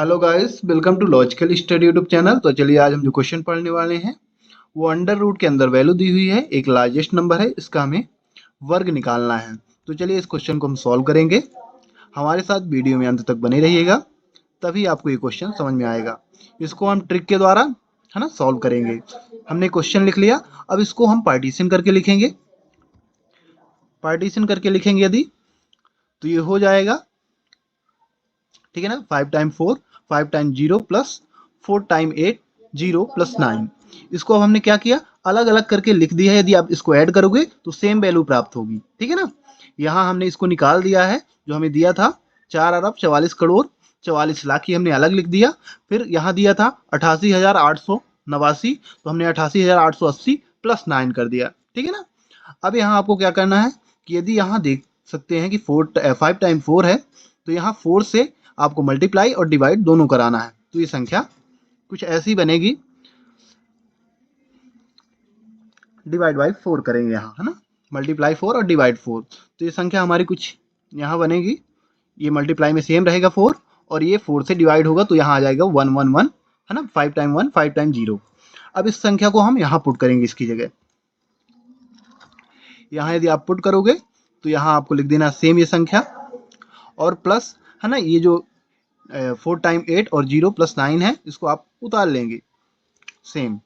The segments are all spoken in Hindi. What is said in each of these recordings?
Hello guys, welcome to logical study YouTube channel. तो चलिए आज हम जो क्वेश्चन पढ़ने वाले हैं वो अंडर रूट के अंदर वैल्यू दी हुई है, एक लार्जेस्ट नंबर है, इसका हमें वर्ग निकालना है। तो चलिए इस क्वेश्चन को हम सॉल्व करेंगे। हमारे साथ वीडियो में अंत तक बने रहिएगा, तभी आपको ये क्वेश्चन समझ में आएगा। इसको हम ट्रिक के द्वारा है ना सॉल्व करेंगे। हमने क्वेश्चन लिख लिया, अब इसको हम पार्टीशन करके लिखेंगे। पार्टीशन करके लिखेंगे यदि तो ये हो जाएगा, ठीक है ना। 5 time 4, 5 time 0 plus 4 time 8, 0 plus 9। इसको अब हमने क्या किया, अलग अलग करके लिख दिया है। यदि आप इसको ऐड करोगे तो सेम वैल्यू प्राप्त होगी, ठीक है ना। यहाँ हमने इसको निकाल दिया है, जो हमें दिया था 4 अरब 44 करोड़ 44 लाख, ही हमने अलग लिख दिया। फिर यहाँ दिया था 88,889, तो हमने 88,880 प्लस 9 कर दिया, ठीक है ना। अब यहाँ आपको क्या करना है कि यदि यहाँ देख सकते हैं कि 5 टाइम 4 है, तो यहाँ 4 से आपको मल्टीप्लाई और डिवाइड दोनों कराना है। तो ये संख्या कुछ ऐसी बनेगी, डिवाइड बाई 4 करेंगे यहाँ, है ना। मल्टीप्लाई 4 और डिवाइड 4, तो ये संख्या हमारी कुछ यहाँ बनेगी। ये मल्टीप्लाई में सेम रहेगा 4, और ये 4 से डिवाइड होगा तो यहाँ आ जाएगा 111, है ना। 5 टाइम 1, 5 टाइम 0। अब इस संख्या को हम यहाँ पुट करेंगे, इसकी जगह यहाँ यदि आप पुट करोगे तो यहाँ आपको लिख देना सेम ये संख्या, और प्लस, है ना, ये जो 4 टाइम 8 और 0 प्लस 9 है, इसको आप उतार लेंगे सेम।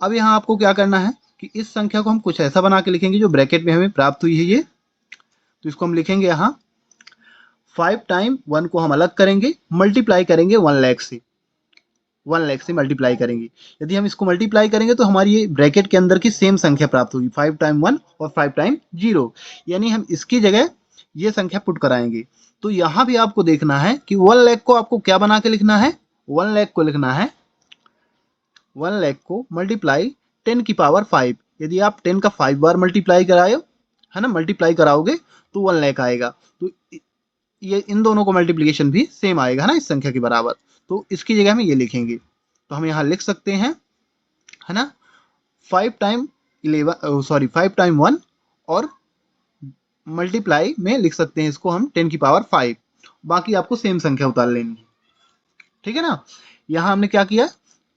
अब यहाँ आपको क्या करना है कि इस संख्या को हम कुछ ऐसा बना के लिखेंगे जो ब्रैकेट में हमें प्राप्त हुई है ये। तो इसको हम लिखेंगे यहाँ 5 टाइम 1 को हम अलग करेंगे, मल्टीप्लाई करेंगे 1 लाख से, 1 लाख से मल्टीप्लाई करेंगे। यदि हम इसको मल्टीप्लाई करेंगे तो हमारी ये ब्रैकेट के अंदर की सेम संख्या प्राप्त होगी, 5 टाइम 1 और 5 टाइम 0। यानी हम इसकी जगह ये संख्या पुट कराएंगे। तो यहाँ भी आपको देखना है कि 1 लाख को आपको क्या बना के लिखना है, 1 लाख को लिखना है 1 लाख को मल्टीप्लाई 10 की पावर 5। यदि आप 10 का 5 बार मल्टीप्लाई कराओ, है ना, मल्टीप्लाई कराओगे तो 1 लाख आएगा। तो ये इन दोनों को मल्टीप्लिकेशन भी सेम आएगा, है ना, इस संख्या के बराबर। तो इसकी जगह हम ये लिखेंगे, तो हम यहाँ लिख सकते हैं, है ना, 5 टाइम 1 और मल्टीप्लाई में लिख सकते हैं इसको हम 10 की पावर 5। बाकी आपको सेम संख्या उतार लेनी है, ठीक है ना। यहाँ हमने क्या किया,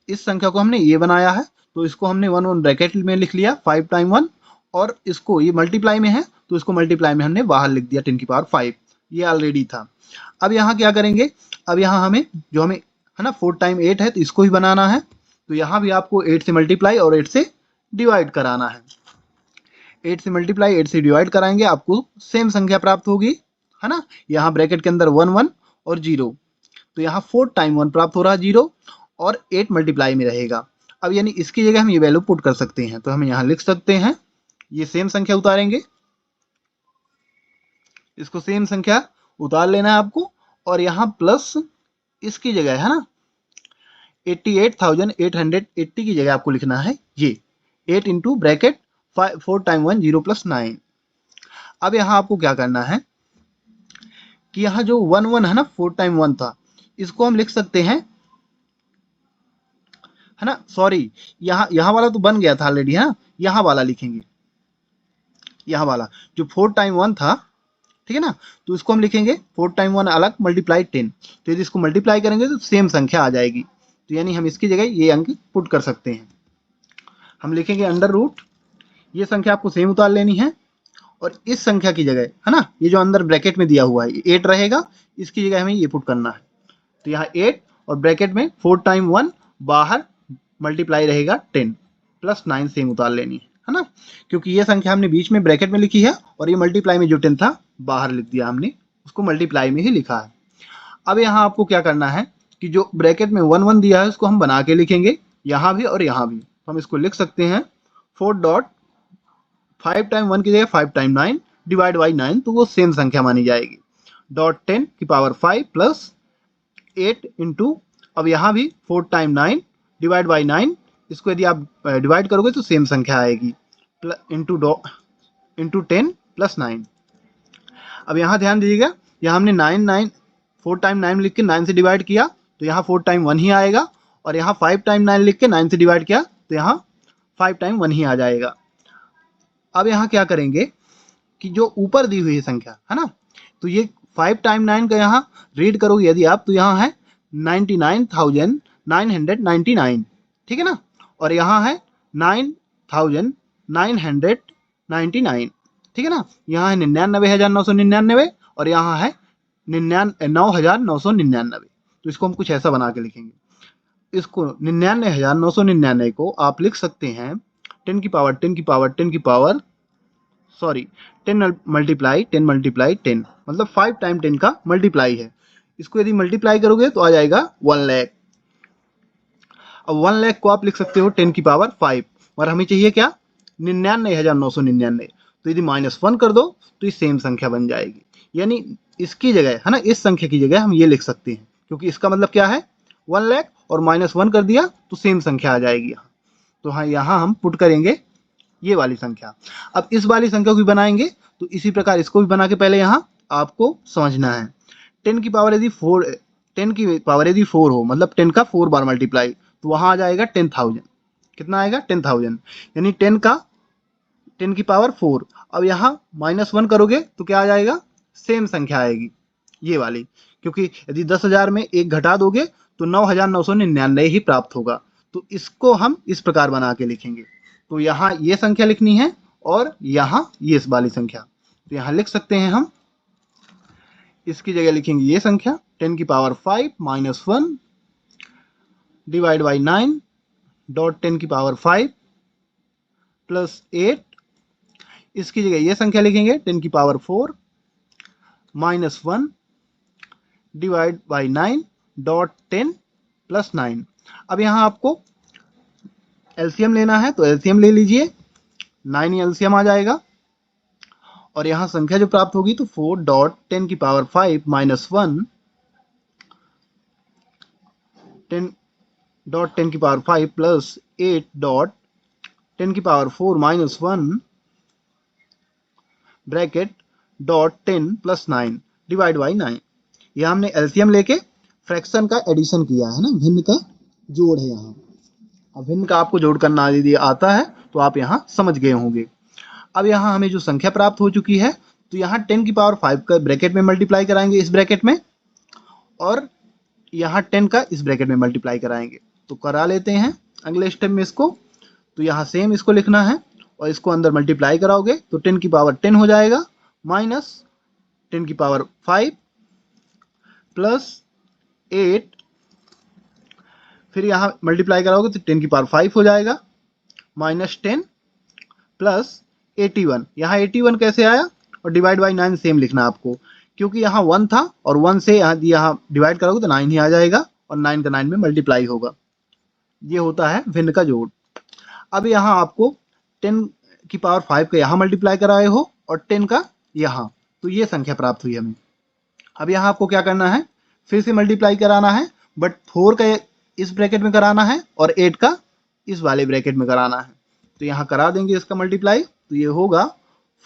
इस संख्या को हमने ये बनाया है, तो इसको हमने 1 ब्रैकेट में लिख लिया 5 टाइम 1, और इसको ये मल्टीप्लाई में है तो इसको मल्टीप्लाई में हमने बाहर लिख दिया 10 की पावर 5। ये ऑलरेडी था। अब यहाँ क्या करेंगे, अब यहाँ हमें जो हमें, है ना, 4 टाइम 8 है तो इसको ही बनाना है। तो यहाँ भी आपको 8 से मल्टीप्लाई और 8 से डिवाइड कराना है। 8 से मल्टीप्लाई 8 से डिवाइड कराएंगे, आपको सेम संख्या प्राप्त होगी, है ना। यहाँ ब्रैकेट के अंदर 1 1 और 0, तो यहाँ 4 टाइम 1 प्राप्त हो रहा है 0, और 8 मल्टीप्लाई में रहेगा। अब यानी इसकी जगह हम ये वैल्यू पुट कर सकते हैं, तो हम यहाँ लिख सकते हैं, ये सेम संख्या उतारेंगे, इसको सेम संख्या उतार लेना है आपको, और यहाँ प्लस इसकी जगह, है ना, 88,880 की जगह आपको लिखना है ये 8 इंटू ब्रैकेट 4 टाइम 1 0 प्लस 9। अब यहाँ आपको क्या करना है कि यहाँ जो 1 1 है ना, 4 टाइम 1 था, इसको हम लिख सकते हैं, है ना, सॉरी, यहाँ वाला तो बन गया था ऑलरेडी, है ना। यहाँ वाला लिखेंगे, यहाँ वाला जो 4 टाइम 1 था, ठीक है ना, तो इसको हम लिखेंगे 4 टाइम 1 अलग मल्टीप्लाई 10। तो यदि इसको मल्टीप्लाई करेंगे तो सेम संख्या आ जाएगी, तो यानी हम इसकी जगह ये अंक पुट कर सकते हैं। हम लिखेंगे अंडर रूट, ये संख्या आपको सेम उतार लेनी है, और इस संख्या की जगह, है ना, ये जो अंदर ब्रैकेट में दिया हुआ है 8 रहेगा, इसकी जगह हमें ये पुट करना है। तो यहाँ 8 और ब्रैकेट में 4 टाइम 1, बाहर मल्टीप्लाई रहेगा 10 प्लस 9 सेम उतार लेनी है ना, क्योंकि ये संख्या हमने बीच में ब्रैकेट में लिखी है, और ये मल्टीप्लाई में जो 10 था बाहर लिख दिया हमने, उसको मल्टीप्लाई में ही लिखा है। अब यहाँ आपको क्या करना है कि जो ब्रैकेट में 1 1 दिया है उसको हम बना के लिखेंगे, यहाँ भी और यहाँ भी। तो हम इसको लिख सकते हैं 4 डॉट 5 टाइम 1 की जगह 5 टाइम 9 डिवाइड बाई 9, तो वो सेम संख्या मानी जाएगी, डॉट 10 की पावर 5 प्लस 8 इंटू, अब यहाँ भी 4 टाइम 9 डिवाइड बाई 9, इसको यदि आप डिवाइड करोगे तो सेम संख्या आएगी, इंटू 10 प्लस 9। अब यहाँ ध्यान दीजिएगा, यहाँ हमने 4 टाइम 9 लिख के 9 से डिवाइड किया, तो यहाँ 4 टाइम 1 ही आएगा, और यहाँ 5 टाइम 9 लिख के 9 से डिवाइड किया तो यहाँ 5 टाइम 1 ही आ जाएगा। अब यहाँ क्या करेंगे कि जो ऊपर दी हुई है संख्या, है ना, तो ये 5 टाइम 9 का यहाँ रीड करोगे यदि आप, तो यहाँ है 99,999, ठीक है ना। और यहाँ है 9,999, ठीक है ना। यहाँ है 99,999 और यहाँ है 9,999। तो इसको हम कुछ ऐसा बना के लिखेंगे। इसको 99,999 को आप लिख सकते हैं 10 की पावर 10 की पावर 10 की पावर सॉरी 10 मल्टीप्लाई 10 मल्टीप्लाई 10, मतलब 5 टाइम 10 का मल्टीप्लाई है। इसको यदि मल्टीप्लाई करोगे तो आ जाएगा 1 लाख। अब 1 लाख को आप लिख सकते हो 10 की पावर 5 और हमें चाहिए क्या 99,999। तो यदि -1 कर दो तो ये सेम संख्या बन जाएगी, यानी इसकी जगह है ना, इस संख्या की जगह हम ये लिख सकते हैं, क्योंकि इसका मतलब क्या है 1 लाख और -1 कर दिया तो सेम संख्या आ जाएगी यहाँ। तो हाँ, यहाँ हम पुट करेंगे ये वाली संख्या। अब इस वाली संख्या को भी बनाएंगे तो इसी प्रकार इसको भी बना के पहले यहाँ आपको समझना है। 10 की पावर यदि 4 हो, मतलब 10 का 4 बार मल्टीप्लाई, तो वहाँ आ जाएगा 10,000। कितना आएगा 10,000, यानी 10 की पावर 4। अब यहाँ -1 करोगे तो क्या आ जाएगा, सेम संख्या आएगी ये वाली, क्योंकि यदि 10,000 में एक घटा दोगे तो 9,999 ही प्राप्त होगा। तो इसको हम इस प्रकार बना के लिखेंगे। तो यहाँ ये संख्या लिखनी है और यहाँ ये इस वाली संख्या। तो यहाँ लिख सकते हैं हम, इसकी जगह लिखेंगे ये संख्या 10 की पावर 5 -1 डिवाइड बाई 9 डॉट 10 की पावर 5 प्लस 8। इसकी जगह ये संख्या लिखेंगे 10 की power 4 -1 divide by 9 dot 10 plus 9। अब यहाँ आपको एलसीएम लेना है तो एलसीएम ले लीजिए, 9 एलसीएम आ जाएगा और यहाँ संख्या जो प्राप्त होगी तो 4 डॉट 10 की पावर 5 -1 10 डॉट 10 की पावर 5 प्लस 8 डॉट 10 की power 4 -1 bracket dot 10 plus 9 divide by 9। यह हमने एलसीएम लेके फ्रैक्शन का एडिशन किया है ना, भिन्न का जोड़ है यहाँ। अब भिन्न का आपको जोड़ करना यदि आता है तो आप यहाँ समझ गए होंगे। अब यहाँ हमें जो संख्या प्राप्त हो चुकी है तो यहाँ 10 की पावर 5 का ब्रैकेट में मल्टीप्लाई कराएंगे इस ब्रैकेट में, और यहाँ 10 का इस ब्रैकेट में मल्टीप्लाई कराएंगे। तो करा लेते हैं अगले स्टेप में इसको। तो यहाँ सेम इसको लिखना है और इसको अंदर मल्टीप्लाई कराओगे तो 10 की पावर 10 हो जाएगा माइनस 10 की पावर 5 प्लस 8, फिर यहाँ मल्टीप्लाई कराओगे तो 10 की पावर 5 हो जाएगा माइनस 10 प्लस 81। यहाँ 81 कैसे आया, और डिवाइड बाई 9 सेम लिखना आपको, क्योंकि यहाँ 1 था और 1 से यहाँ डिवाइड करोगे तो 9 ही आ जाएगा और 9 का 9 में मल्टीप्लाई होगा। ये होता है भिन्न का जोड़। अब यहाँ आपको 10 की पावर 5 का यहाँ मल्टीप्लाई कराए हो और 10 का यहाँ, तो ये संख्या प्राप्त हुई हमें। अब यहाँ आपको क्या करना है, फिर से मल्टीप्लाई कराना है, बट 4 का इस ब्रैकेट में कराना है और 8 का इस वाले ब्रैकेट में कराना है। तो यहाँ करा देंगे इसका मल्टीप्लाई, तो ये होगा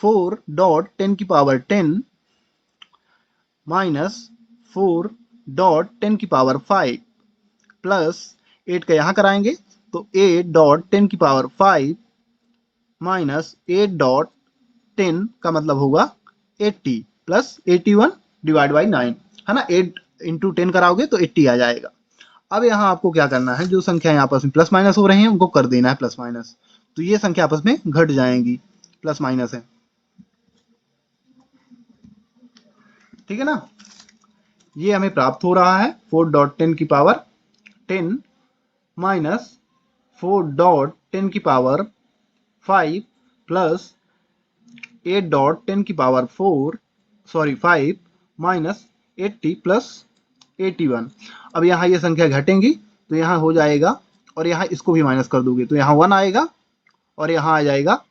4 डॉट 10 की पावर 10 माइनस 4 डॉट 10 की पावर 5 प्लस 8 का यहाँ कराएंगे तो 8 डॉट 10 की पावर 5 माइनस 8 डॉट 10 का मतलब होगा 80 प्लस 81 डिवाइड बाई 9, है ना। 8 इंटू 10 कराओगे तो 80 आ जाएगा। अब यहाँ आपको क्या करना है, जो संख्याएं आपस में प्लस माइनस हो रहे हैं उनको कर देना है प्लस माइनस, तो ये संख्या आपस में घट जाएंगी, प्लस माइनस है, ठीक है ना। ये हमें प्राप्त हो रहा है 4 डॉट 10 की पावर 10 माइनस 4 डॉट 10 की पावर 5 प्लस 8 डॉट 10 की पावर 5 माइनस 80 प्लस 81। अब यहाँ ये संख्या घटेंगी तो यहाँ हो जाएगा, और यहाँ इसको भी माइनस कर दोगे तो यहाँ 1 आएगा और यहाँ आ जाएगा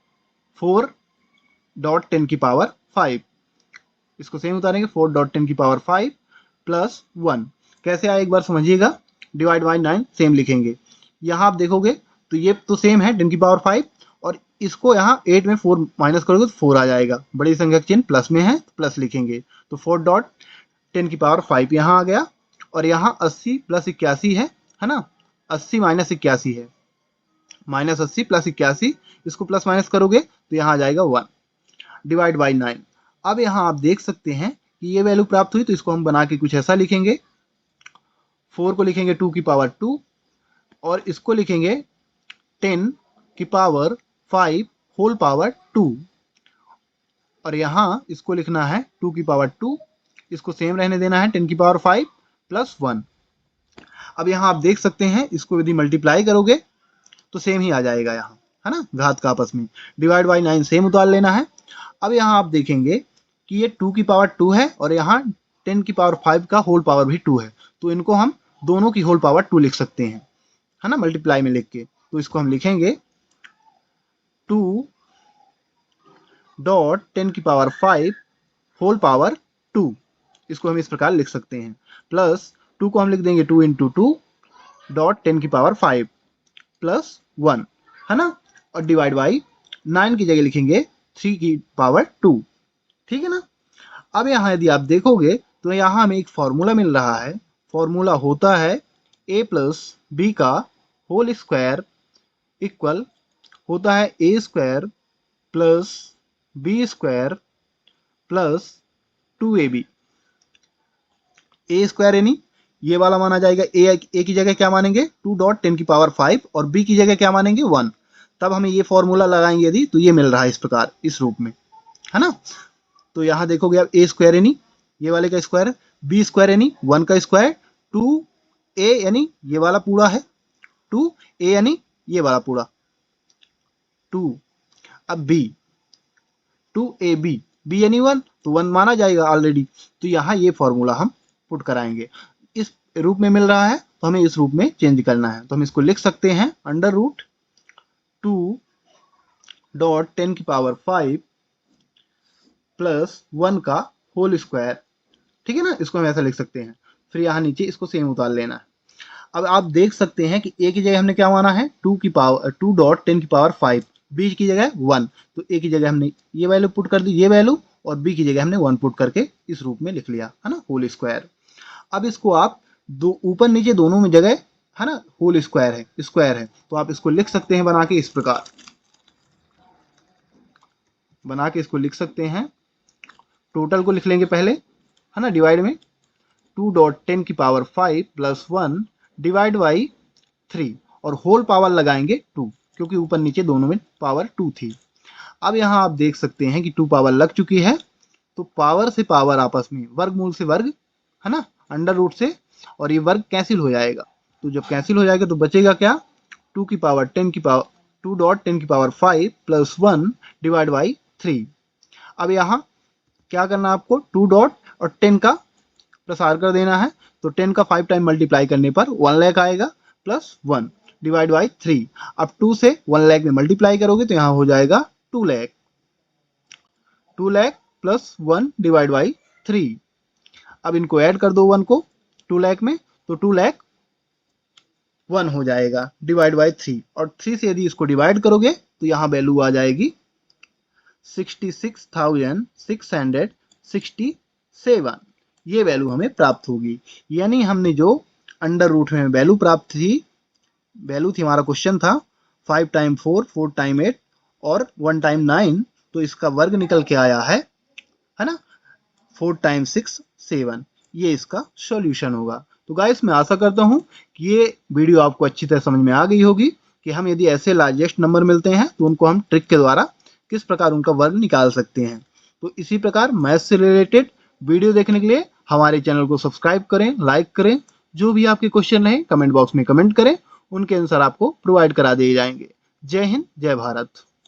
4 डॉट 10 की पावर 5। इसको सेम उतारेंगे 4 डॉट 10 की पावर 5 प्लस 1। कैसे आए एक बार समझिएगा, डिवाइड बाई 9 सेम लिखेंगे। यहाँ आप देखोगे तो ये तो सेम है 10 की पावर 5, और इसको यहाँ 8 में 4 माइनस करोगे तो 4 आ जाएगा। बड़ी संख्या का चिन्ह प्लस में है तो प्लस लिखेंगे, तो 4 डॉट 10 की पावर 5 यहाँ आ गया, और यहाँ 80 प्लस 81 है ना, 80 माइनस 81 है, माइनस 80 प्लस 81, इसको प्लस माइनस करोगे तो यहाँ आ जाएगा 1 डिवाइड बाई 9। अब यहाँ आप देख सकते हैं कि ये वैल्यू प्राप्त हुई, तो इसको हम बना के कुछ ऐसा लिखेंगे 4 को लिखेंगे 2 की पावर 2 और इसको लिखेंगे 10 की पावर 5 होल पावर 2 और यहाँ इसको लिखना है 2 की पावर 2, इसको सेम रहने देना है 10 की पावर 5 प्लस 1। अब यहाँ आप देख सकते हैं इसको यदि मल्टीप्लाई करोगे तो सेम ही आ जाएगा यहाँ, है ना, घात का आपस में। डिवाइड बाई 9 सेम उतार लेना है। अब यहाँ आप देखेंगे कि ये 2 की पावर 2 है और यहाँ 10 की पावर 5 का होल पावर भी 2 है, तो इनको हम दोनों की होल पावर 2 लिख सकते हैं, है ना, मल्टीप्लाई में लिख के। तो इसको हम लिखेंगे 2 डॉट 10 की पावर 5 होल पावर 2, इसको हम इस प्रकार लिख सकते हैं। प्लस 2 को हम लिख देंगे 2 इंटू 2 डॉट 10 की पावर 5 प्लस 1, है ना, और डिवाइड बाई 9 की जगह लिखेंगे 3 की पावर 2, ठीक है ना। अब यहाँ यदि आप देखोगे तो यहाँ हमें एक फॉर्मूला मिल रहा है। फॉर्मूला होता है a प्लस बी का होल स्क्वायर इक्वल होता है a square plus b square plus 2ab। a square यानी ये वाला माना जाएगा, a की जगह क्या मानेंगे 2 डॉट 10 की पावर 5 और b की जगह क्या मानेंगे 1। तब हमें ये फॉर्मूला लगाएंगे यदि तो ये मिल रहा है इस प्रकार, इस रूप में, है ना। तो यहाँ देखोगे आप a स्क्वायर यानी ये वाले का स्क्वायर, b स्क्वायर यानी 1 का स्क्वायर, 2a यानी ये वाला पूरा है, 2a यानी ये वाला पूरा 2, अब b 2ab, b यानी 1 तो 1 माना जाएगा ऑलरेडी। तो यहाँ ये फॉर्मूला हम पुट कराएंगे, इस रूप में मिल रहा है तो हमें इस रूप में चेंज करना है। तो हम इसको लिख सकते हैं अंडर रूट 2 डॉट 10 की पावर 5 प्लस 1 का होल स्क्वायर, ठीक है ना, इसको हम ऐसा लिख सकते हैं। फिर यहाँ नीचे इसको सेम उतार लेना है। अब आप देख सकते हैं कि a की जगह हमने क्या माना है 2 डॉट 10 की पावर 5, b की जगह 1, तो a की जगह हमने ये वैल्यू पुट कर दी, ये वैल्यू, और b की जगह हमने 1 पुट करके इस रूप में लिख लिया, है ना, होल स्क्वायर। अब इसको आप दो ऊपर नीचे दोनों में जगह, है ना, होल स्क्वायर है, तो आप इसको लिख सकते हैं बना के इस प्रकार, बना के इसको लिख सकते हैं। टोटल को लिख लेंगे पहले, है ना, डिवाइड में 2 डॉट 10 की पावर 5 प्लस 1 डिवाइड बाई 3 और होल पावर लगाएंगे 2 क्योंकि ऊपर नीचे दोनों में पावर 2 थी। अब यहाँ आप देख सकते हैं कि 2 पावर लग चुकी है, तो पावर से पावर आपस में, वर्गमूल से वर्ग, है ना, अंडर रूट से, और ये वर्ग कैंसिल हो जाएगा। तो जब कैंसिल हो जाएगा तो बचेगा क्या 2 की पावर 10 की पावर 2 डॉट 10 की पावर 5 प्लस 1 डिवाइड बाई 3। अब यहाँ क्या करना है आपको 2 डॉट और 10 का प्रसार कर देना है, तो 10 का 5 टाइम मल्टीप्लाई करने पर 1 लाख आएगा प्लस 1 डिवाइड बाई 3। अब 2 से 1 लाख में मल्टीप्लाई करोगे तो यहाँ हो जाएगा 2 lakh, 2 lakh plus 1 divide by 3। अब इनको ऐड कर दो 1 को 2 लाख में, तो 2 लाख 1 हो जाएगा डिवाइड बाई 3, और 3 से यदि इसको डिवाइड करोगे तो यहाँ वैल्यू आ जाएगी 66,667, ये वैल्यू हमें प्राप्त होगी। यानी हमने जो अंडर रूट में वैल्यू प्राप्त थी, हमारा क्वेश्चन था 5 टाइम 4, 4 टाइम 8 और 1 टाइम 9, तो इसका वर्ग निकल के आया है ना, 4 टाइम 6 7, ये इसका सॉल्यूशन होगा। तो गाइस मैं आशा करता हूँ कि ये वीडियो आपको अच्छी तरह समझ में आ गई होगी कि हम यदि ऐसे लार्जेस्ट नंबर मिलते हैं तो उनको हम ट्रिक के द्वारा किस प्रकार उनका वर्ग निकाल सकते हैं। तो इसी प्रकार मैथ से रिलेटेड वीडियो देखने के लिए हमारे चैनल को सब्सक्राइब करें, लाइक करें, जो भी आपके क्वेश्चन रहे कमेंट बॉक्स में कमेंट करें, उनके आंसर आपको प्रोवाइड करा दिए जाएंगे। जय हिंद, जय भारत।